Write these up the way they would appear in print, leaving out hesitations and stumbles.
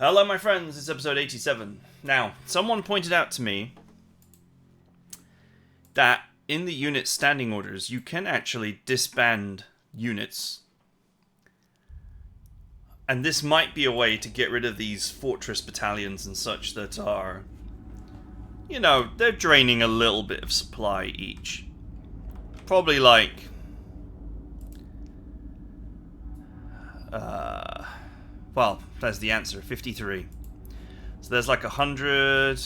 Hello my friends, it's episode 87. Now, someone pointed out to me that in the unit standing orders, you can actually disband units. And this might be a way to get rid of these fortress battalions and such that are, you know, they're draining a little bit of supply each. Probably like, well, that's the answer, 53. So there's like 100,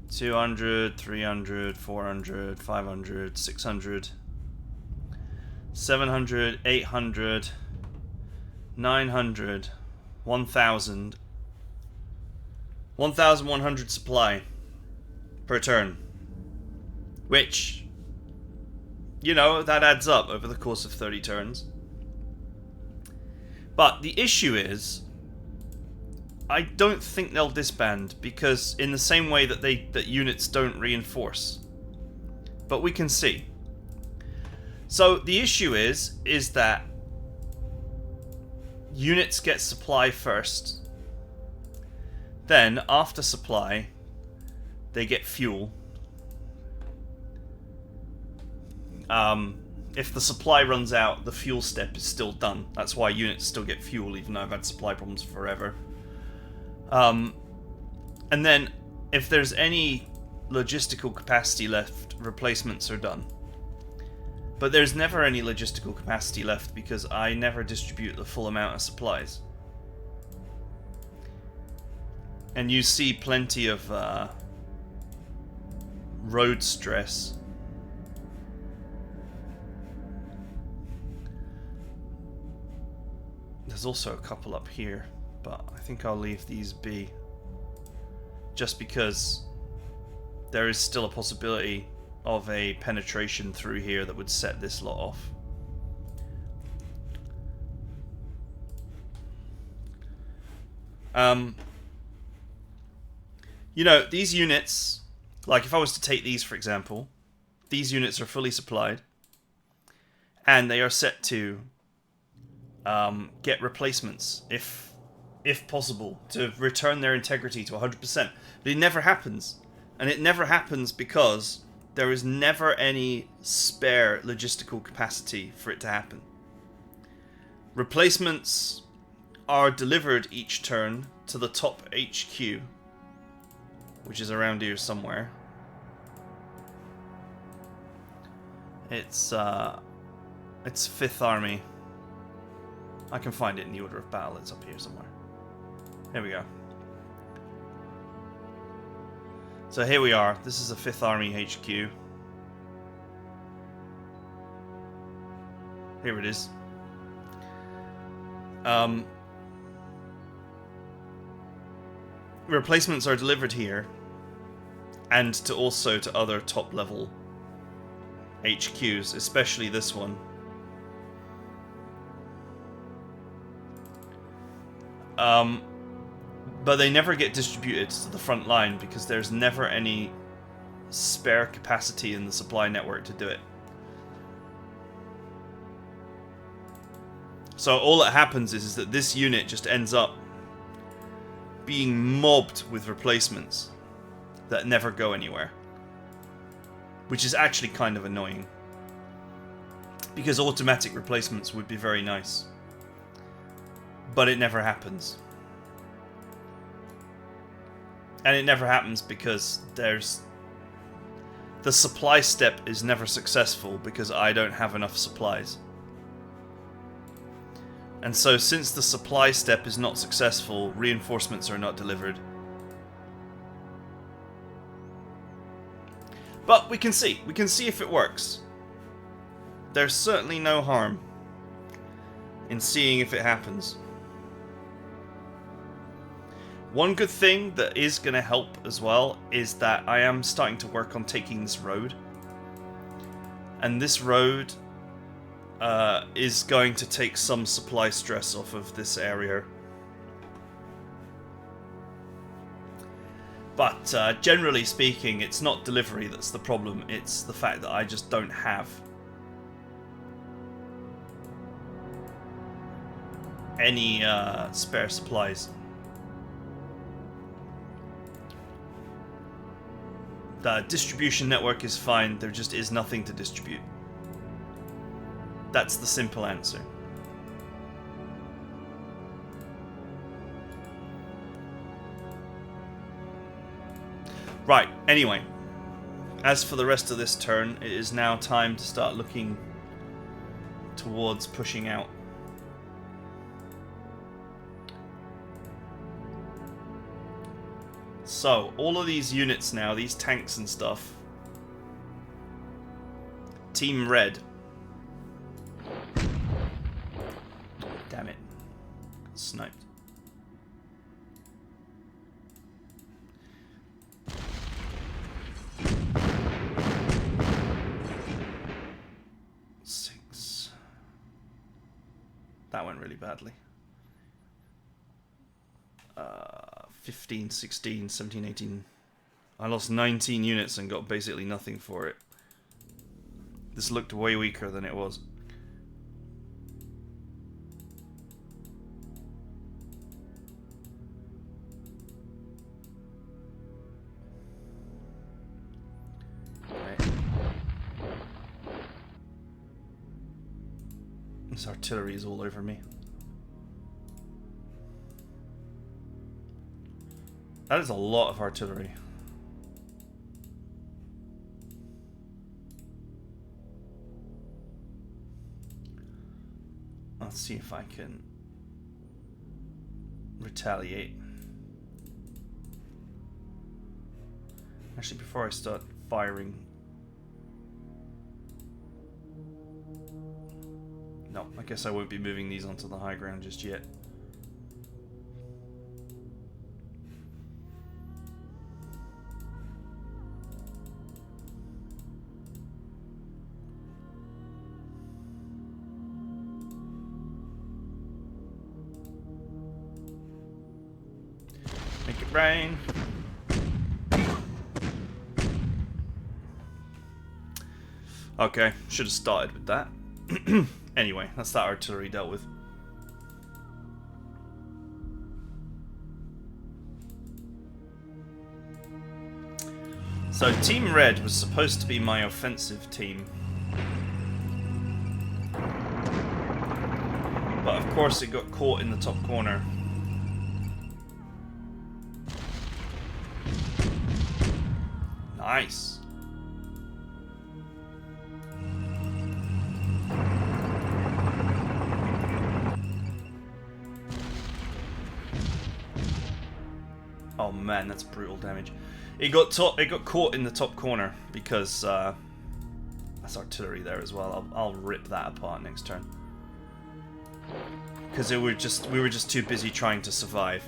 200, 300, 400, 500, 600, 700, 800, 900, 1,000, 1,100 supply per turn. Which, you know, that adds up over the course of 30 turns. But the issue is, I don't think they'll disband, because in the same way that units don't reinforce. But we can see. So the issue is that units get supply first. Then, after supply, they get fuel. If the supply runs out, the fuel step is still done. That's why units still get fuel, even though I've had supply problems forever. And then, if there's any logistical capacity left, replacements are done. But there's never any logistical capacity left because I never distribute the full amount of supplies. And you see plenty of road stress. There's also a couple up here, but I think I'll leave these be. Just because there is still a possibility of a penetration through here that would set this lot off. You know, these units, like if I was to take these for example, these units are fully supplied and they are set to get replacements if possible, to return their integrity to 100%. But it never happens. And it never happens because there is never any spare logistical capacity for it to happen. Replacements are delivered each turn to the top HQ, which is around here somewhere. It's 5th Army. I can find it in the order of battle. It's up here somewhere. Here we go. So here we are. This is a 5th Army HQ. Here it is. Replacements are delivered here, and also to other top level HQs, especially this one. But they never get distributed to the front line because there's never any spare capacity in the supply network to do it. So all that happens is that this unit just ends up being mobbed with replacements that never go anywhere. Which is actually kind of annoying. Because automatic replacements would be very nice. But it never happens. And it never happens because the supply step is never successful because I don't have enough supplies. And so since the supply step is not successful, reinforcements are not delivered. But we can see if it works. There's certainly no harm in seeing if it happens. One good thing that is going to help as well is that I am starting to work on taking this road. And this road is going to take some supply stress off of this area. But generally speaking, it's not delivery that's the problem, it's the fact that I just don't have any spare supplies. The distribution network is fine, there just is nothing to distribute. That's the simple answer. Right, anyway. As for the rest of this turn, it is now time to start looking towards pushing out. So, all of these units now, these tanks and stuff. Team Red. Damn it. Sniped. That went really badly. 15, 16, 17, 18. I lost 19 units and got basically nothing for it. This looked way weaker than it was. Okay. This artillery is all over me. That is a lot of artillery. Let's see if I can retaliate. Actually, before I start firing... No, I guess I won't be moving these onto the high ground just yet. Make it rain. Okay, should have started with that. Anyway, that's that artillery dealt with. So Team Red was supposed to be my offensive team. But of course it got caught in the top corner. Nice. Oh man, that's brutal damage. It got caught in the top corner because that's artillery there as well. I'll rip that apart next turn. Because we were just too busy trying to survive.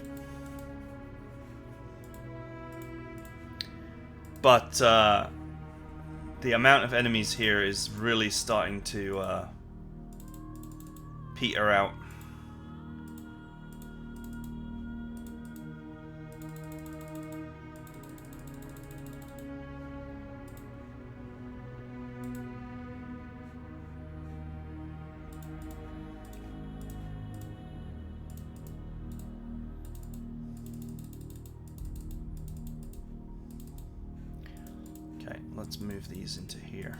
But the amount of enemies here is really starting to peter out. Okay, let's move these into here.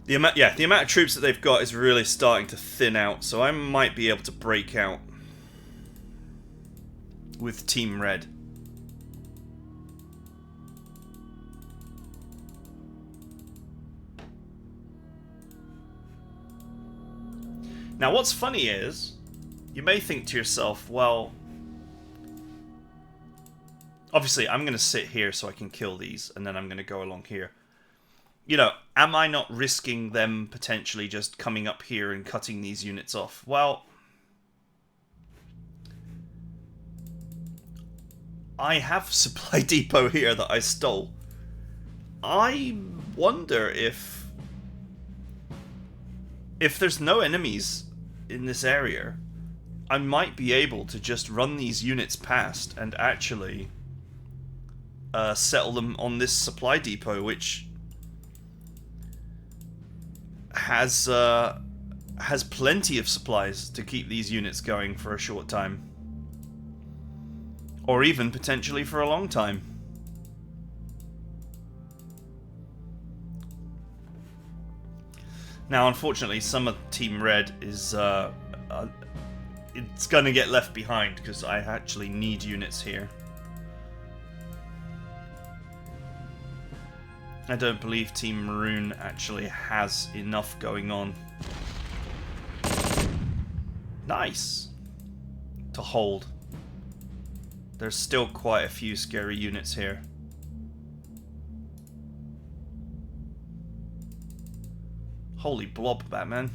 The amount of troops that they've got is really starting to thin out, so I might be able to break out with Team Red. Now, what's funny is, you may think to yourself, well, obviously, I'm going to sit here so I can kill these, and then I'm going to go along here. You know, am I not risking them potentially just coming up here and cutting these units off? Well, I have a supply depot here that I stole. I wonder if there's no enemies in this area, I might be able to just run these units past and actually settle them on this supply depot, which has plenty of supplies to keep these units going for a short time. Or even potentially for a long time. Now, unfortunately, some of Team Red is... it's going to get left behind because I actually need units here. I don't believe Team Maroon actually has enough going on. Nice! To hold. There's still quite a few scary units here. Holy blob, Batman.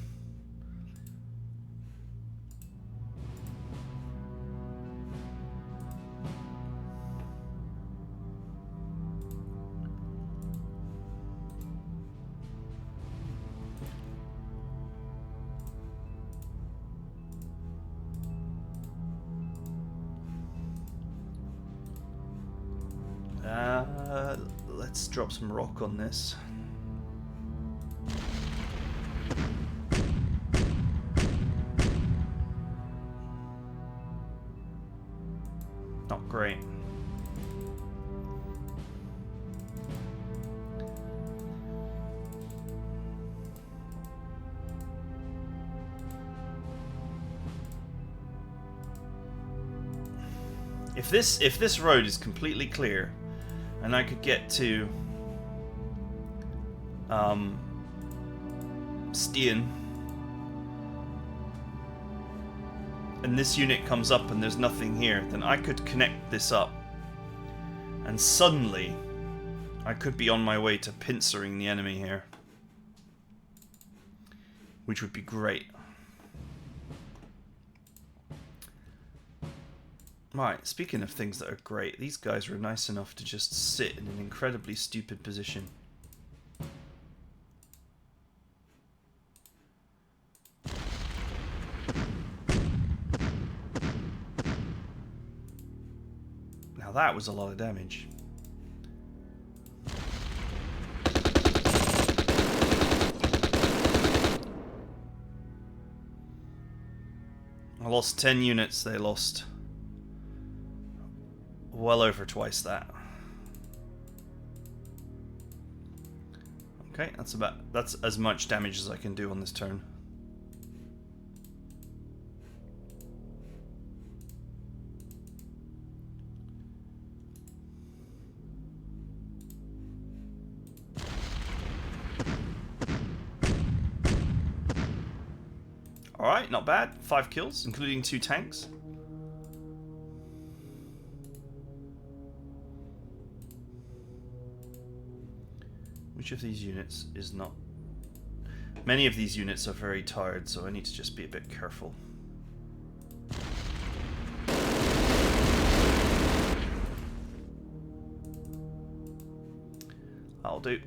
Let's drop some rock on this. Not great. If this road is completely clear, and I could get to Stien, and this unit comes up and there's nothing here, then I could connect this up, and suddenly I could be on my way to pincering the enemy here, which would be great. Right, speaking of things that are great, these guys were nice enough to just sit in an incredibly stupid position. Now that was a lot of damage. I lost 10 units, they lost well over twice that. Okay, that's as much damage as I can do on this turn. Alright, not bad. 5 kills, including 2 tanks. Which of these units is not? Many of these units are very tired, so I need to just be a bit careful. I'll do.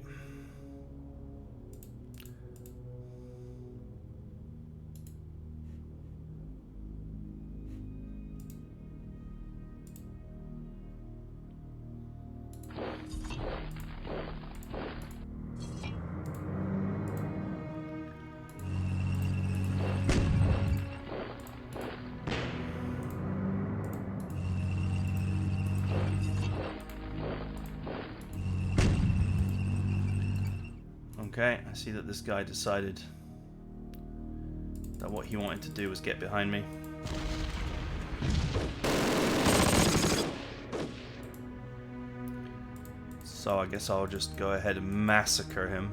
Okay, I see that this guy decided that what he wanted to do was get behind me. So I guess I'll just go ahead and massacre him.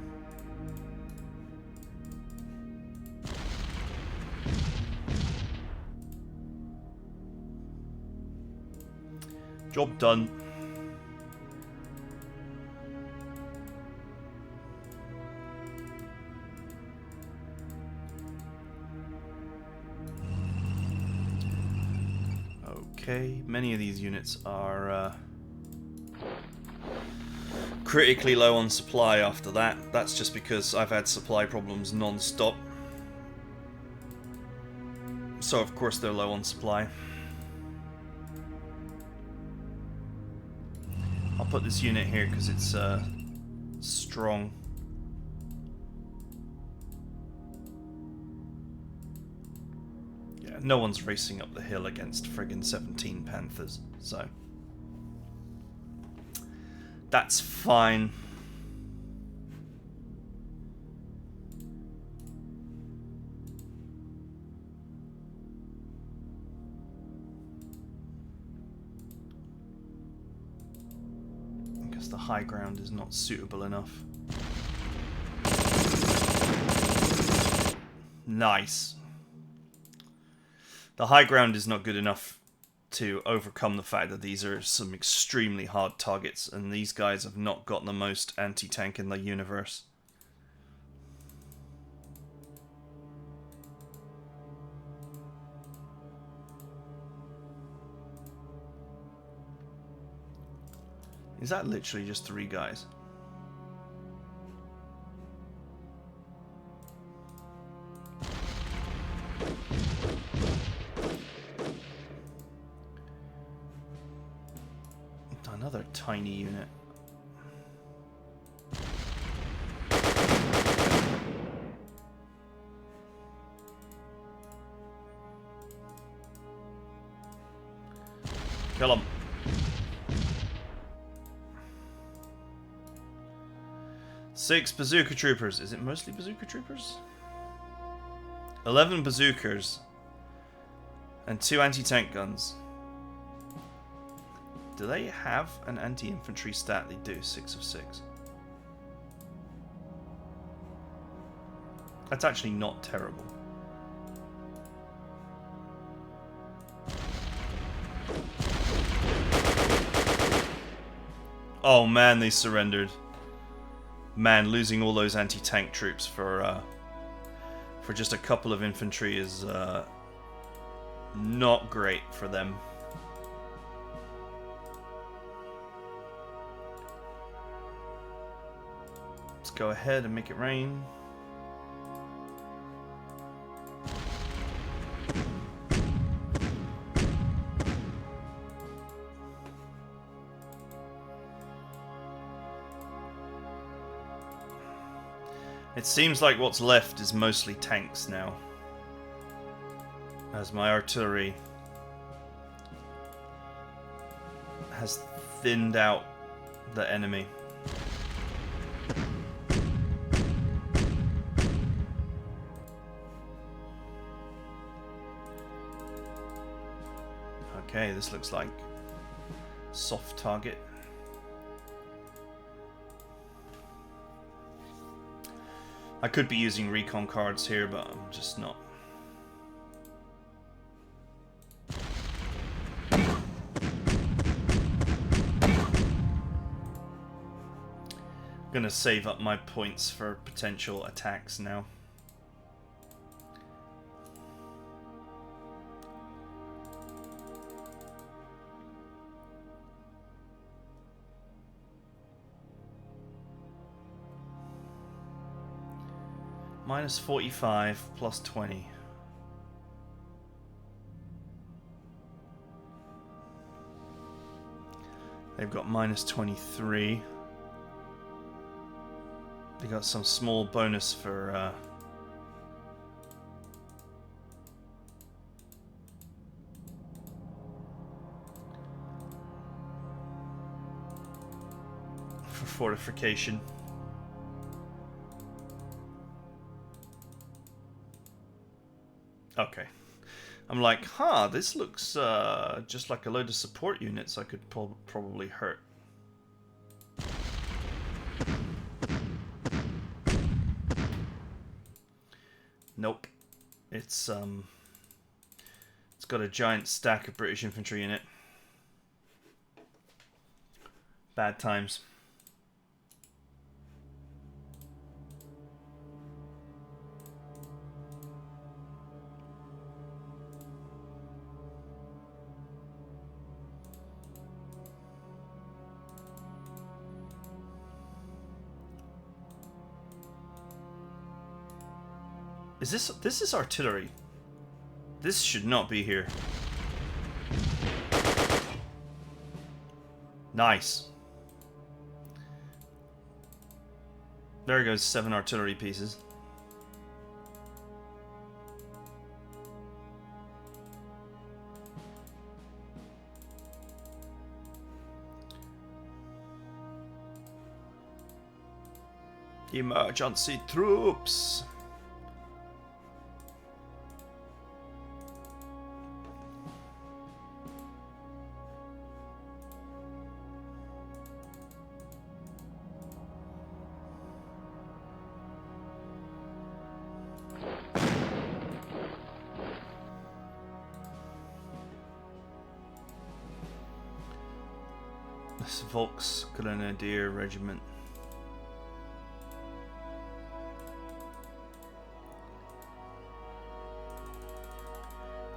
Job done. Okay, many of these units are critically low on supply after that. That's just because I've had supply problems non-stop. So of course they're low on supply. I'll put this unit here because it's strong. No one's racing up the hill against friggin' 17 Panthers, so That's fine. I guess the high ground is not suitable enough. Nice. The high ground is not good enough to overcome the fact that these are some extremely hard targets, and these guys have not got the most anti-tank in the universe. Is that literally just 3 guys? Another tiny unit. Kill him. Six bazooka troopers. Is it mostly bazooka troopers? 11 bazookas. And 2 anti-tank guns. Do they have an anti-infantry stat? They do. 6 of 6. That's actually not terrible. Oh man, they surrendered. Man, losing all those anti-tank troops for just a couple of infantry is not great for them. Let's go ahead and make it rain. It seems like what's left is mostly tanks now, as my artillery has thinned out the enemy. Okay, this looks like soft target. I could be using recon cards here, but I'm just not. I'm gonna save up my points for potential attacks now. Minus 45 plus 20. They've got minus 23. They got some small bonus for fortification. Okay. I'm like, huh, this looks just like a load of support units I could probably hurt. Nope. It's got a giant stack of British infantry in it. Bad times. This is artillery. This should not be here. Nice. There goes 7 artillery pieces. Emergency troops. This Volksgrenadier Regiment.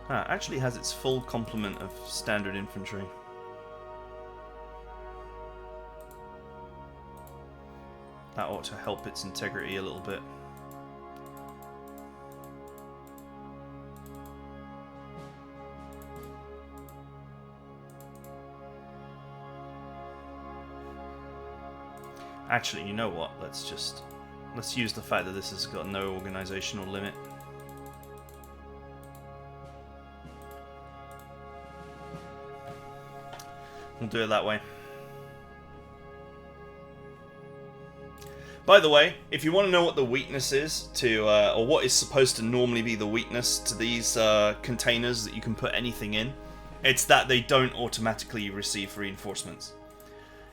Actually has its full complement of standard infantry. That ought to help its integrity a little bit. Actually, you know what? Let's use the fact that this has got no organizational limit. We'll do it that way. By the way, if you want to know what the weakness is to, or what is supposed to normally be the weakness to these containers that you can put anything in, it's that they don't automatically receive reinforcements.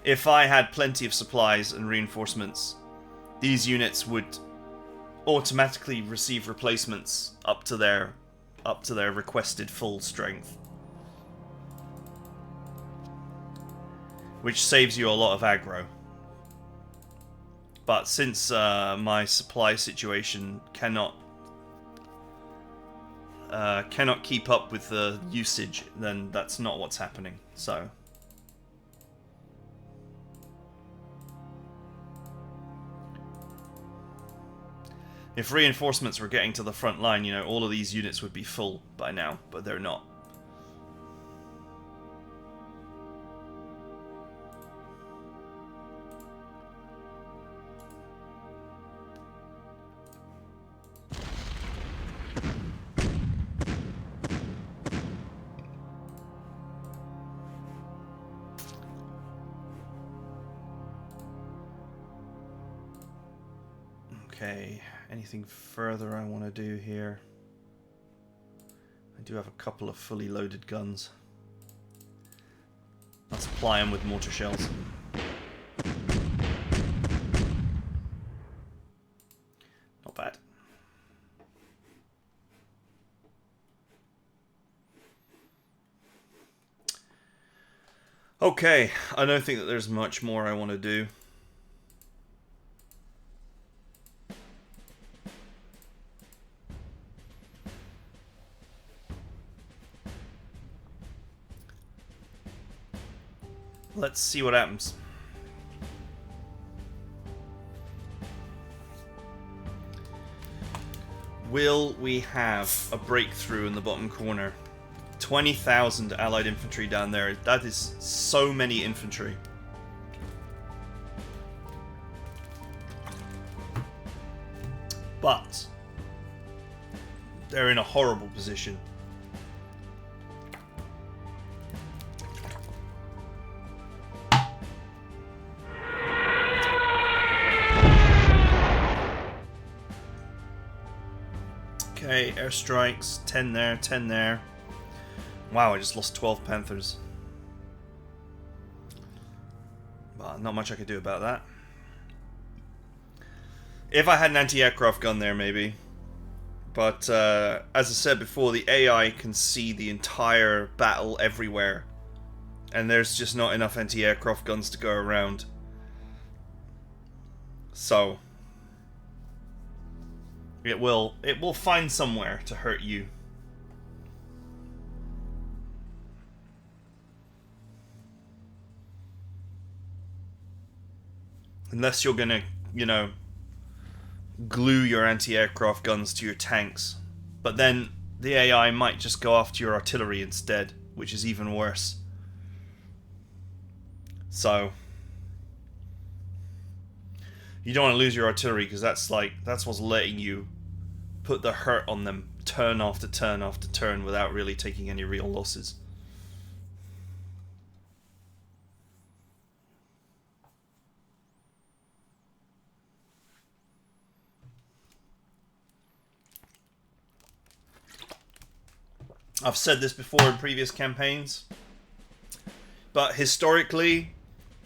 If I had plenty of supplies and reinforcements, these units would automatically receive replacements up to their requested full strength. Which saves you a lot of aggro. But since my supply situation cannot keep up with the usage, then that's not what's happening. So if reinforcements were getting to the front line, you know, all of these units would be full by now, but they're not. Okay, anything further I want to do here? I do have a couple of fully loaded guns. I'll supply them with mortar shells. Not bad. Okay, I don't think that there's much more I want to do. Let's see what happens. Will we have a breakthrough in the bottom corner? 20,000 allied infantry down there. That is so many infantry. But they're in a horrible position. Okay, airstrikes, 10 there, 10 there. Wow, I just lost 12 Panthers. Well, not much I could do about that. If I had an anti-aircraft gun there, maybe. But, as I said before, the AI can see the entire battle everywhere. And there's just not enough anti-aircraft guns to go around. So it will find somewhere to hurt you. Unless you're gonna, you know, glue your anti-aircraft guns to your tanks. But then the AI might just go after your artillery instead, which is even worse. So you don't want to lose your artillery, because that's what's letting you put the hurt on them turn after turn after turn without really taking any real losses. I've said this before in previous campaigns, but historically,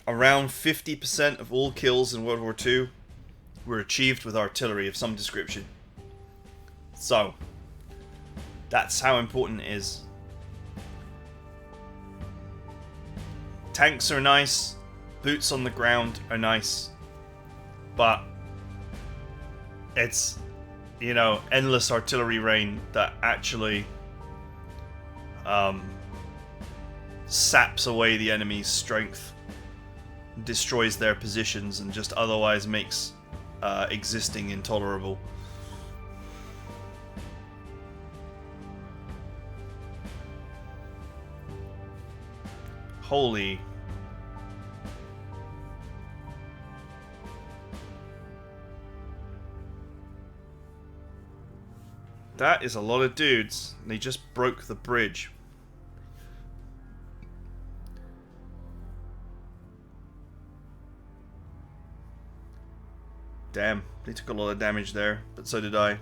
around 50% of all kills in World War II were achieved with artillery of some description. So, that's how important it is. Tanks are nice, boots on the ground are nice, but it's, you know, endless artillery rain that actually saps away the enemy's strength, destroys their positions, and just otherwise makes existing intolerable. Holy. That is a lot of dudes. They just broke the bridge. Damn, they took a lot of damage there, but so did I.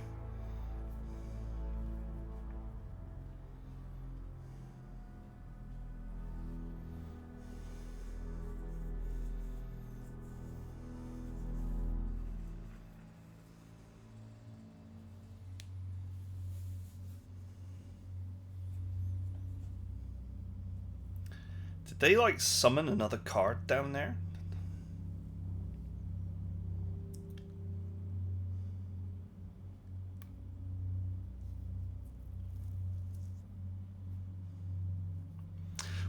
Did they, like, summon another card down there?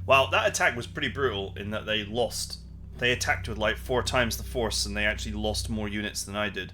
Well, that attack was pretty brutal in that they lost. They attacked with like 4 times the force and they actually lost more units than I did.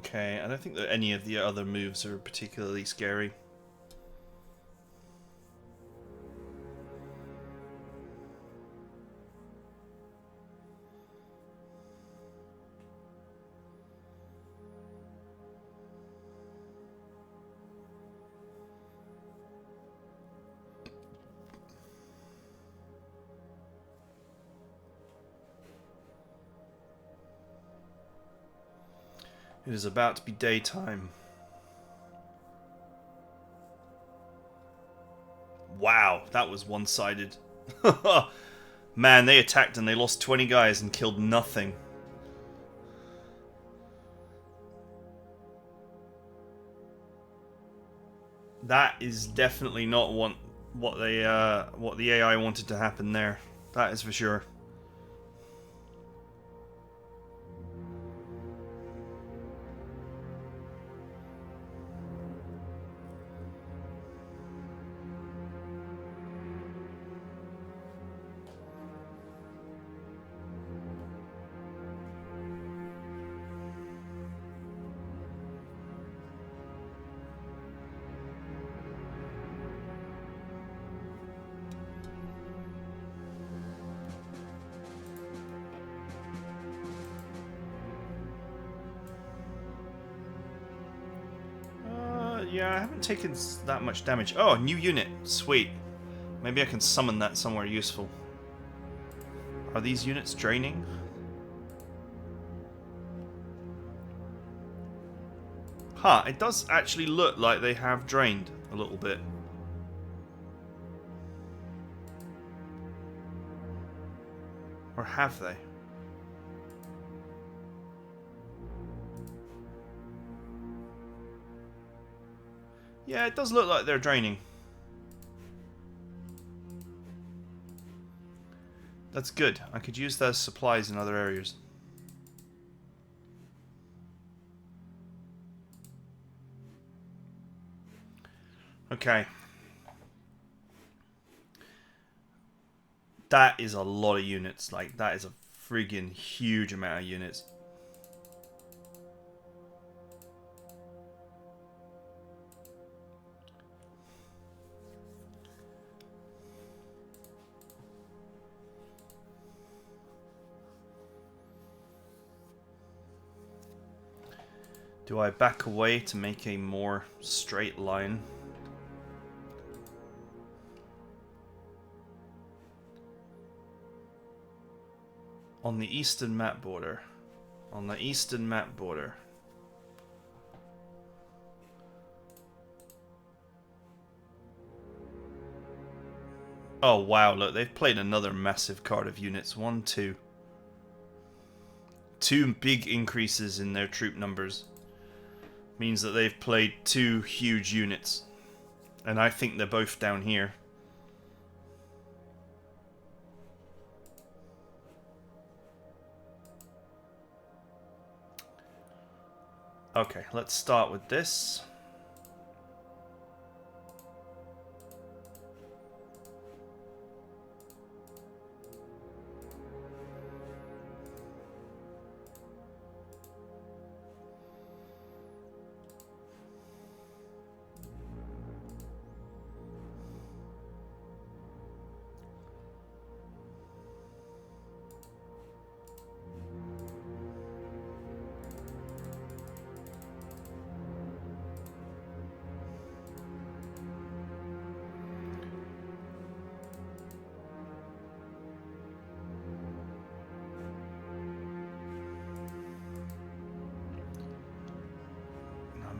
Okay, I don't think that any of the other moves are particularly scary. It is about to be daytime. Wow, that was one-sided. Man, they attacked and they lost 20 guys and killed nothing. That is definitely not what the AI wanted to happen there. That is for sure. Yeah, I haven't taken that much damage. Oh, a new unit. Sweet. Maybe I can summon that somewhere useful. Are these units draining? Huh, it does actually look like they have drained a little bit. Or have they? Yeah, it does look like they're draining. That's good. I could use those supplies in other areas. Okay. That is a lot of units. Like, that is a friggin' huge amount of units. Do I back away to make a more straight line? On the eastern map border. On the eastern map border. Oh wow, look, they've played another massive card of units. 1, 2. 2 big increases in their troop numbers. Means that they've played 2 huge units. And I think they're both down here. Okay, let's start with this.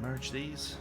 Merge these.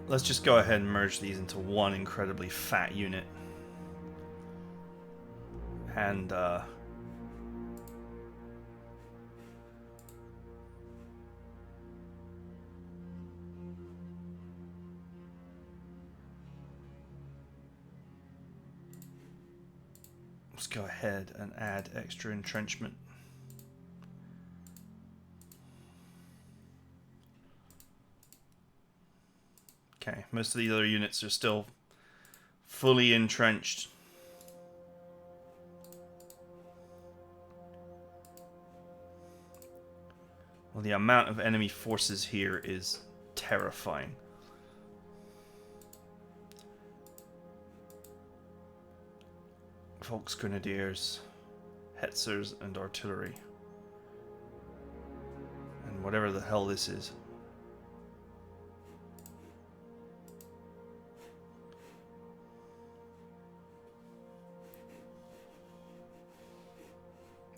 Let's just go ahead and merge these into one incredibly fat unit. And, let's go ahead and add extra entrenchment. Okay, most of the other units are still fully entrenched. Well, the amount of enemy forces here is terrifying. Volksgrenadiers, Hetzers, and artillery. And whatever the hell this is.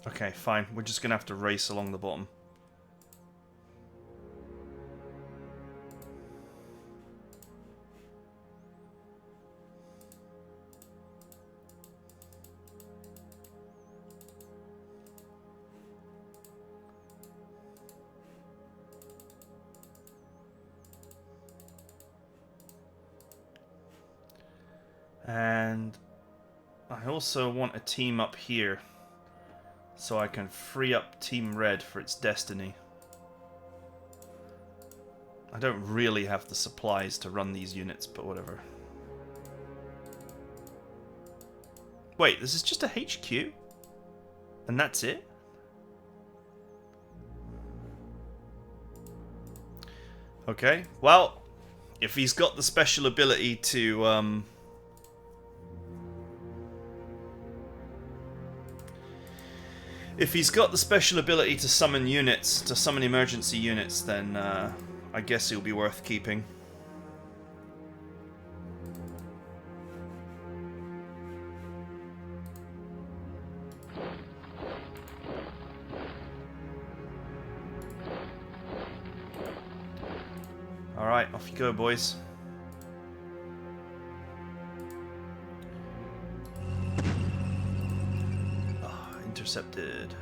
Okay, fine. We're just gonna have to race along the bottom. And I also want a team up here so I can free up Team Red for its destiny. I don't really have the supplies to run these units, but whatever. Wait, this is just a HQ? And that's it? Okay, well, if he's got the special ability to, if he's got the special ability to summon units, to summon emergency units, then I guess he'll be worth keeping. Alright, off you go, boys. Intercepted.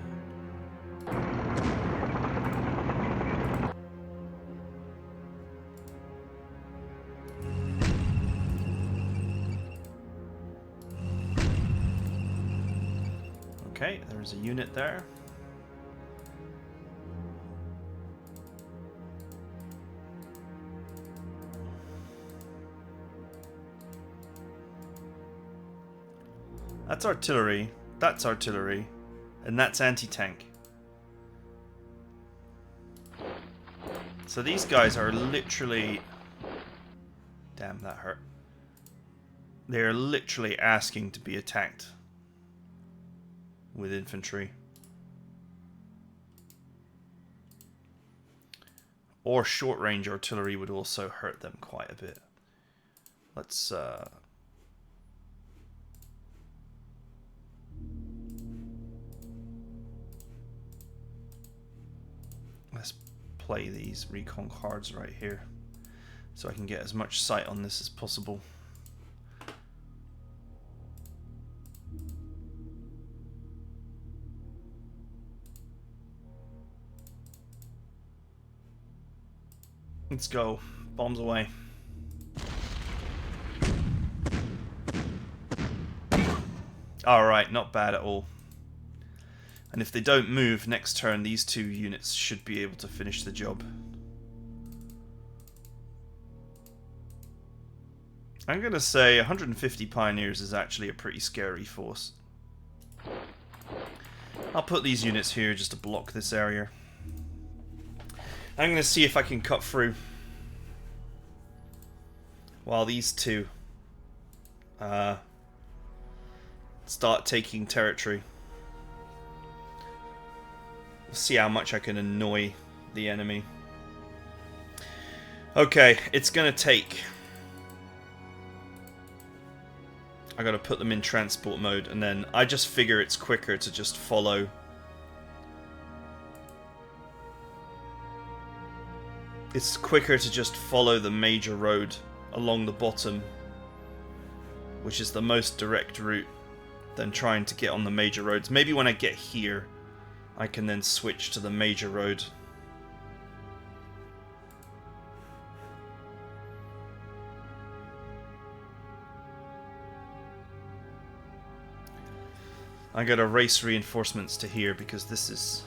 Okay, there's a unit there. That's artillery, and that's anti-tank. So these guys are literally... Damn, that hurt. They're literally asking to be attacked with infantry. Or short-range artillery would also hurt them quite a bit. Let's play these recon cards right here so I can get as much sight on this as possible. Let's go. Bombs away. Alright, not bad at all. And if they don't move next turn, these two units should be able to finish the job. I'm going to say 150 Pioneers is actually a pretty scary force. I'll put these units here just to block this area. I'm going to see if I can cut through while these two start taking territory. See how much I can annoy the enemy. Okay, it's gonna take... I gotta put them in transport mode, and then I just figure it's quicker to just follow. It's quicker to just follow the major road along the bottom, which is the most direct route, than trying to get on the major roads. Maybe when I get here, I can then switch to the major road. I gotta race reinforcements to here because this is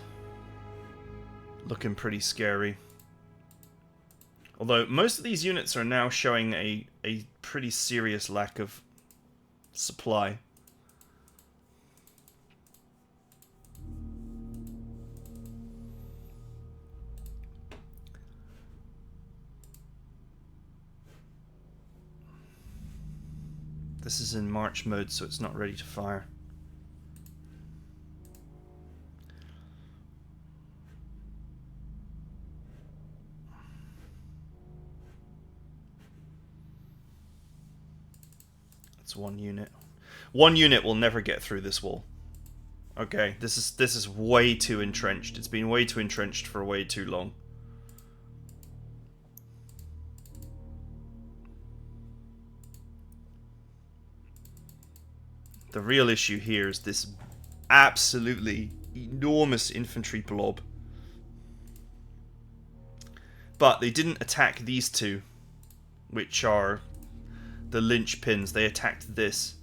looking pretty scary. Although most of these units are now showing a pretty serious lack of supply. This is in march mode, so it's not ready to fire. That's one unit. One unit will never get through this wall. Okay, this is way too entrenched. It's been way too entrenched for way too long. The real issue here is this absolutely enormous infantry blob. But they didn't attack these two, which are the linchpins. They attacked this.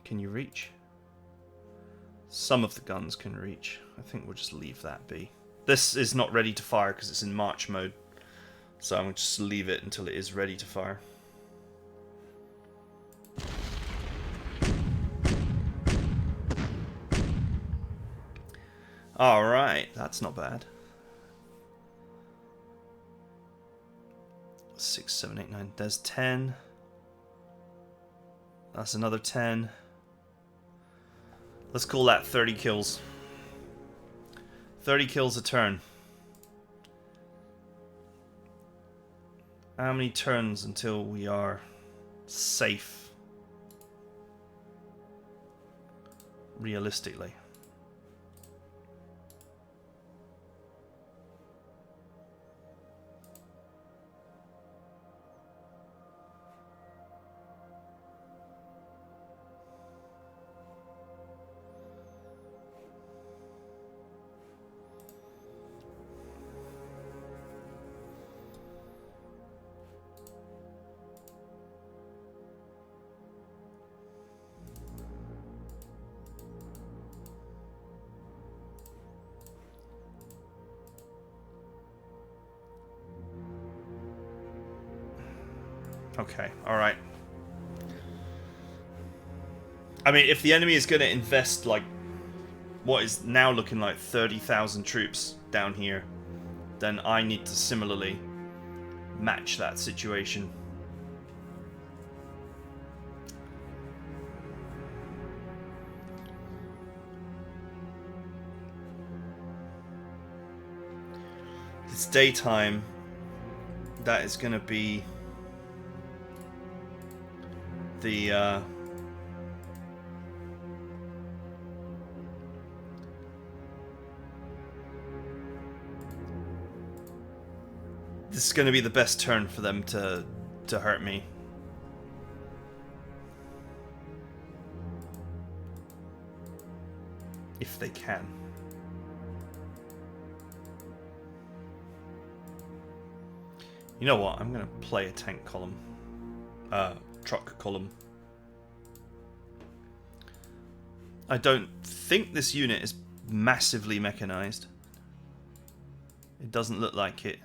Can you reach? Some of the guns can reach. I think we'll just leave that be. This is not ready to fire because it's in march mode. So I'm going to just leave it until it is ready to fire. Alright, that's not bad. 6, 7, 8, 9. There's 10. That's another 10. Let's call that 30 kills. 30 kills a turn. How many turns until we are safe? realistically. Okay, alright. I mean, if the enemy is going to invest, like, what is now looking like 30,000 troops down here, then I need to similarly match that situation. It's daytime. That is going to be the this is going to be the best turn for them to hurt me. If they can. You know what? I'm going to play a tank column. Truck column. I don't think this unit is massively mechanized. It doesn't look like it.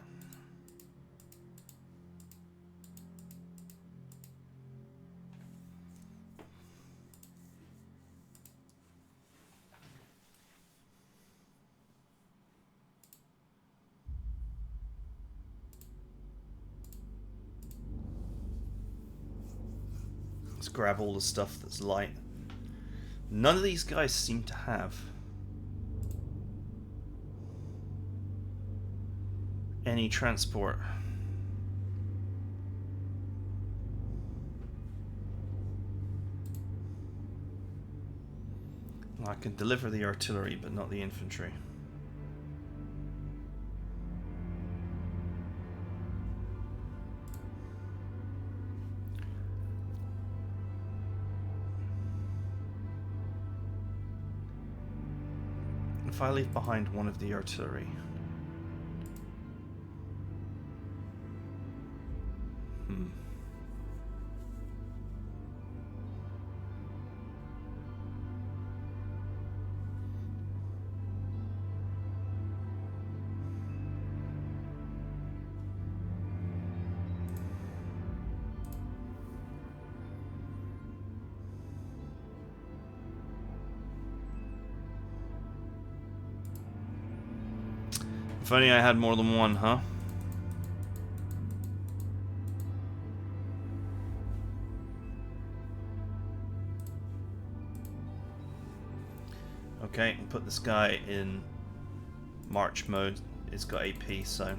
Let's grab all the stuff that's light. None of these guys seem to have any transport. I can deliver the artillery, but not the infantry. If I leave behind one of the artillery... If only I had more than one, huh? Okay, put this guy in march mode. It's got AP, so...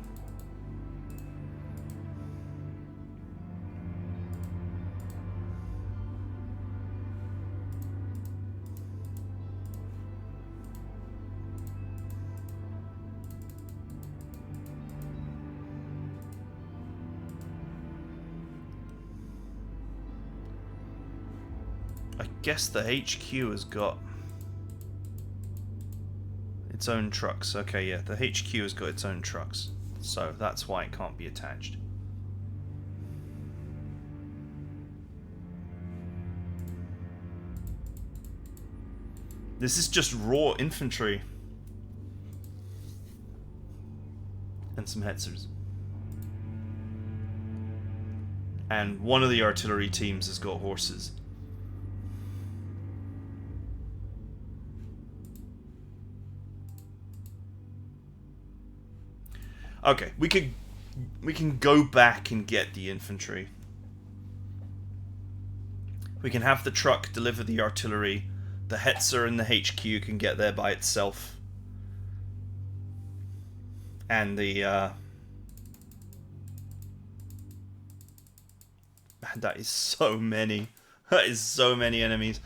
I guess the HQ has got its own trucks. Okay, yeah, the HQ has got its own trucks. So that's why it can't be attached. This is just raw infantry. And some hetzers. And one of the artillery teams has got horses. Okay, we can go back and get the infantry. We can have the truck deliver the artillery. The Hetzer and the HQ can get there by itself. And the man, that is so many. That is so many enemies.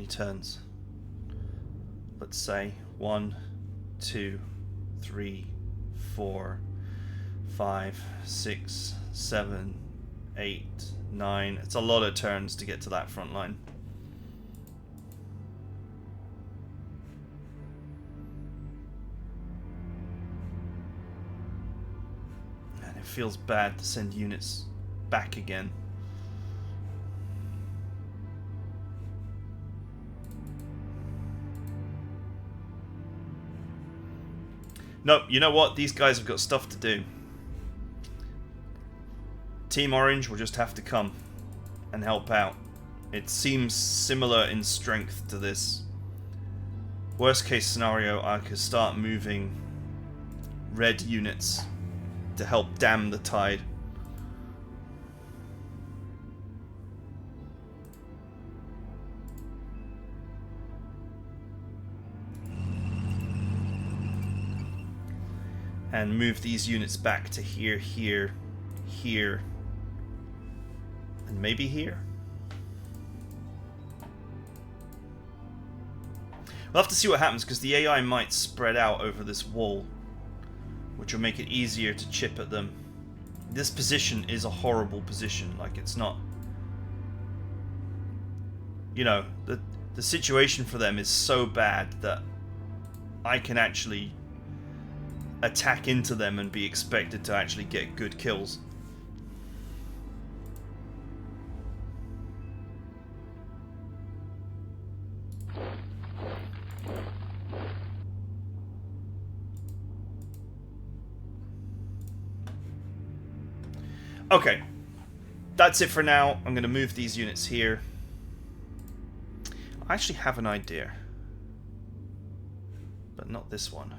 many turns? Let's say 1, 2, 3, 4, 5, 6, 7, 8, 9. It's a lot of turns to get to that front line. And it feels bad to send units back again. Nope, you know what? These guys have got stuff to do. Team Orange will just have to come and help out. It seems similar in strength to this. Worst case scenario, I could start moving red units to help dam the tide. And move these units back to here, here, here, and maybe here. We'll have to see what happens, because the AI might spread out over this wall, which will make it easier to chip at them. This position is a horrible position. Like, it's not... You know, the situation for them is so bad that I can actually attack into them and be expected to actually get good kills. Okay, that's it for now. I'm going to move these units here. I actually have an idea, but not this one.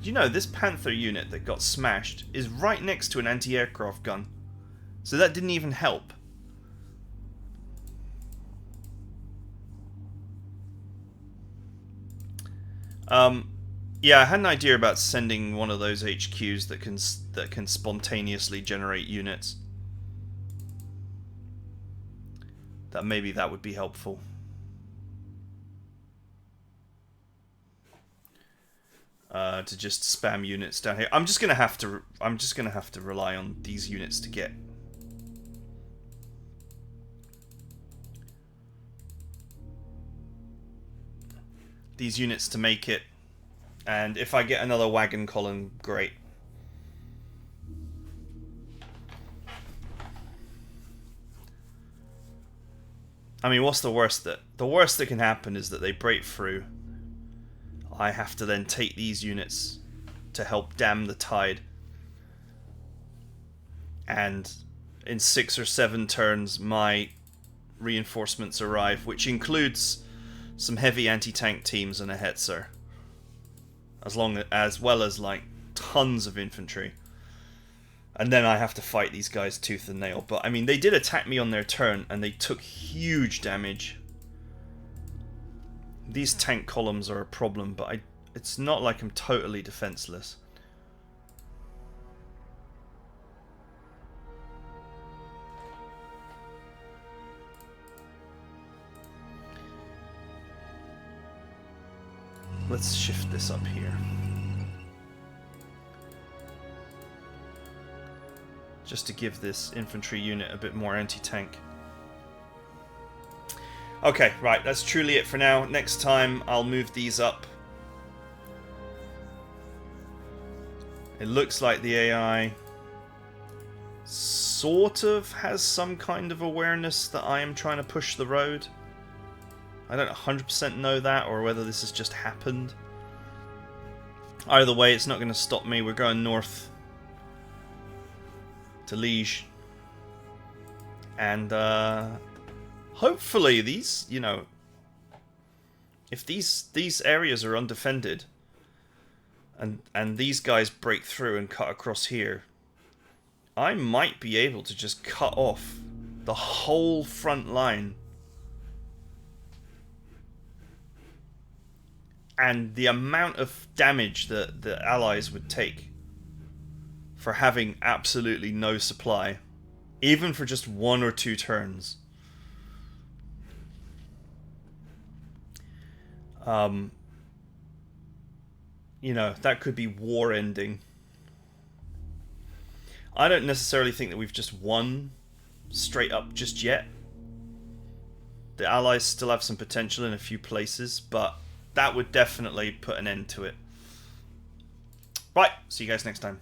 You know, this Panther unit that got smashed is right next to an anti-aircraft gun, so that didn't even help. Yeah, I had an idea about sending one of those HQs that can spontaneously generate units. That maybe that would be helpful. To just spam units down here. I'm just gonna have to rely on these units to get these units to make it, and if I get another wagon column, great. I mean, what's the worst that can happen is that they break through. I have to then take these units to help dam the tide, and in 6 or 7 turns my reinforcements arrive, which includes some heavy anti-tank teams and a Hetzer, as well as like tons of infantry, and then I have to fight these guys tooth and nail. But I mean, they did attack me on their turn and they took huge damage. These tank columns are a problem, but it's not like I'm totally defenseless. Let's shift this up here. Just to give this infantry unit a bit more anti-tank. Okay, right, that's truly it for now. Next time, I'll move these up. It looks like the AI sort of has some kind of awareness that I am trying to push the road. I don't 100% know that, or whether this has just happened. Either way, it's not going to stop me. We're going north to Liege. And, hopefully these, you know, if these areas are undefended and these guys break through and cut across here, I might be able to just cut off the whole front line. And the amount of damage that the Allies would take for having absolutely no supply, even for just 1 or 2 turns. You know, that could be war ending. I don't necessarily think that we've just won straight up just yet. The Allies still have some potential in a few places, but that would definitely put an end to it. Right, see you guys next time.